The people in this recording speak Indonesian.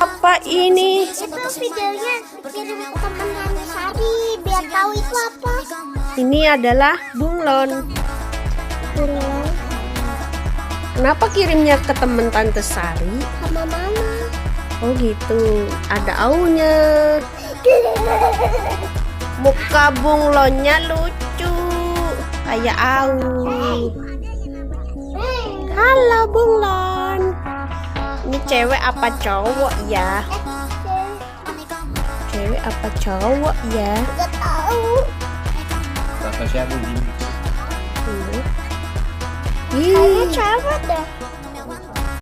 Apa ini? Itu videonya kirim ke teman Tante Sari biar tahu itu apa. Ini adalah bunglon. Bunglon Kenapa kirimnya ke temen Tante Sari? sama mama. Oh gitu, ada aunya. Muka bunglonnya lucu, kayak au. Halo bunglon. Ini cewek apa cowok ya? Cewek apa cowok ya? Gak tahu. Kata siapa ini? Ih, Kayaknya cewek deh.